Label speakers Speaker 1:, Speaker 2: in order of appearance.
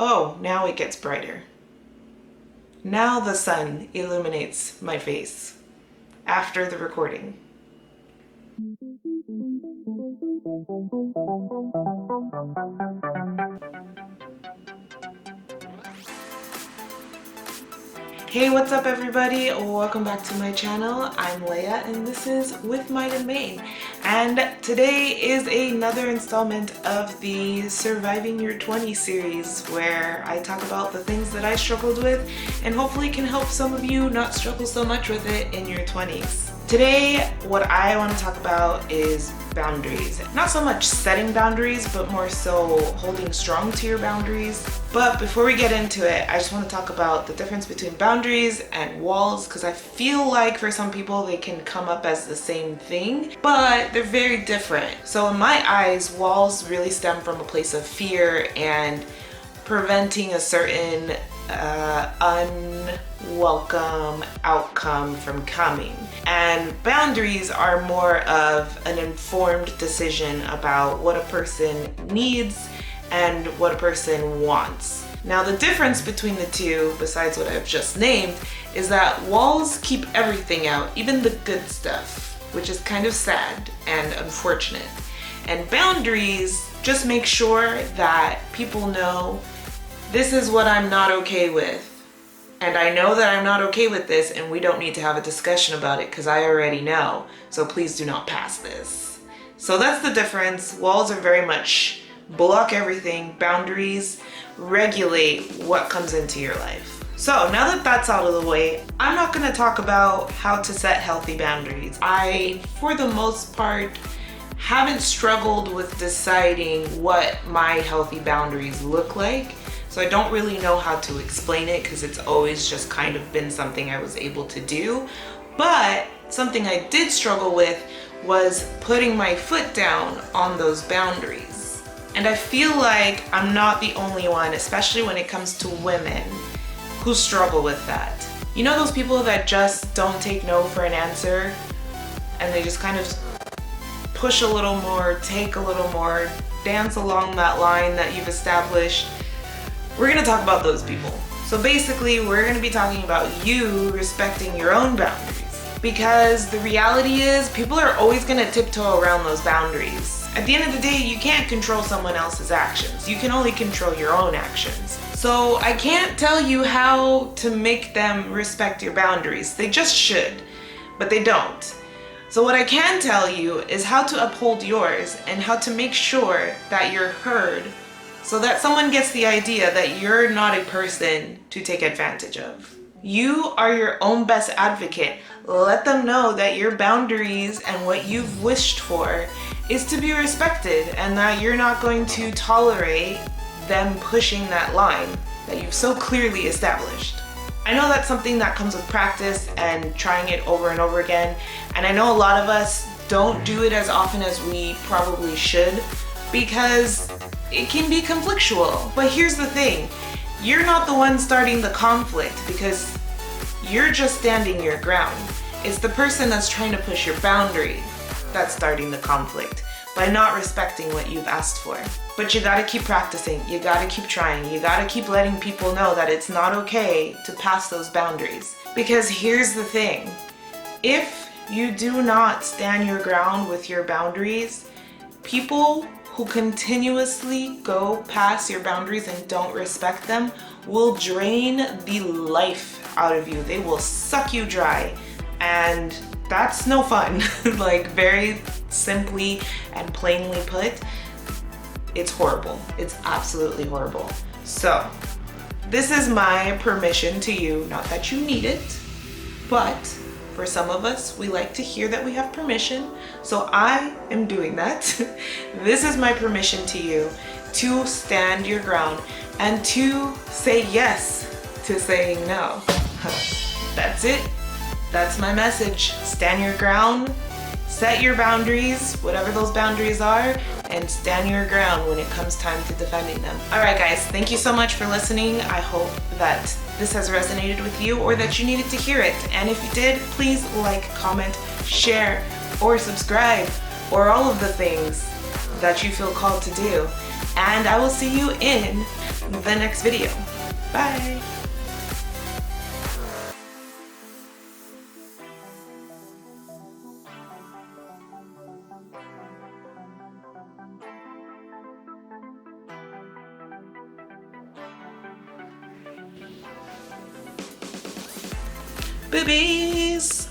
Speaker 1: Oh, now it gets brighter. Now the sun illuminates my face after the recording. Hey, what's up everybody? Welcome back to my channel. I'm Leia and this is With Might and Main. And today is another installment of the Surviving Your 20s series where I talk about the things that I struggled with and hopefully can help some of you not struggle so much with it in your 20s. Today, what I want to talk about is boundaries. Not so much setting boundaries, but more so holding strong to your boundaries. But before we get into it, I just want to talk about the difference between boundaries and walls, because I feel like for some people they can come up as the same thing, but they're very different. So in my eyes, walls really stem from a place of fear and preventing a certain unwelcome outcome from coming. And boundaries are more of an informed decision about what a person needs and what a person wants. Now the difference between the two, besides what I've just named, is that walls keep everything out, even the good stuff, which is kind of sad and unfortunate. And boundaries just make sure that people know this is what I'm not okay with. And I know that I'm not okay with this and we don't need to have a discussion about it because I already know. So please do not pass this. So that's the difference. Walls are very much block everything. Boundaries regulate what comes into your life. So now that that's out of the way, I'm not going to talk about how to set healthy boundaries. I, for the most part, haven't struggled with deciding what my healthy boundaries look like. So I don't really know how to explain it because it's always just kind of been something I was able to do. But something I did struggle with was putting my foot down on those boundaries. And I feel like I'm not the only one, especially when it comes to women, who struggle with that. You know those people that just don't take no for an answer and they just kind of push a little more, take a little more, dance along that line that you've established? We're gonna talk about those people. So basically, we're gonna be talking about you respecting your own boundaries. Because the reality is, people are always gonna tiptoe around those boundaries. At the end of the day, you can't control someone else's actions. You can only control your own actions. So I can't tell you how to make them respect your boundaries. They just should, but they don't. So what I can tell you is how to uphold yours and how to make sure that you're heard, so that someone gets the idea that you're not a person to take advantage of. You are your own best advocate. Let them know that your boundaries and what you've wished for is to be respected and that you're not going to tolerate them pushing that line that you've so clearly established. I know that's something that comes with practice and trying it over and over again. And I know a lot of us don't do it as often as we probably should because it can be conflictual. But here's the thing, you're not the one starting the conflict because you're just standing your ground. It's the person that's trying to push your boundary that's starting the conflict by not respecting what you've asked for. But you gotta keep practicing, you gotta keep trying, you gotta keep letting people know that it's not okay to pass those boundaries. Because here's the thing, if you do not stand your ground with your boundaries, people who continuously go past your boundaries and don't respect them will drain the life out of you. They will suck you dry, and that's no fun. Like, very simply and plainly put, it's horrible. It's absolutely horrible. So this is my permission to you, not that you need it, but for some of us, we like to hear that we have permission. So I am doing that. This is my permission to you to stand your ground and to say yes to saying no. That's it. That's my message. Stand your ground, set your boundaries, whatever those boundaries are, and stand your ground when it comes time to defending them. All right, guys, thank you so much for listening. I hope that this has resonated with you or that you needed to hear it. And if you did, please like, comment, share, or subscribe, or all of the things that you feel called to do. And I will see you in the next video. Bye. Boobies.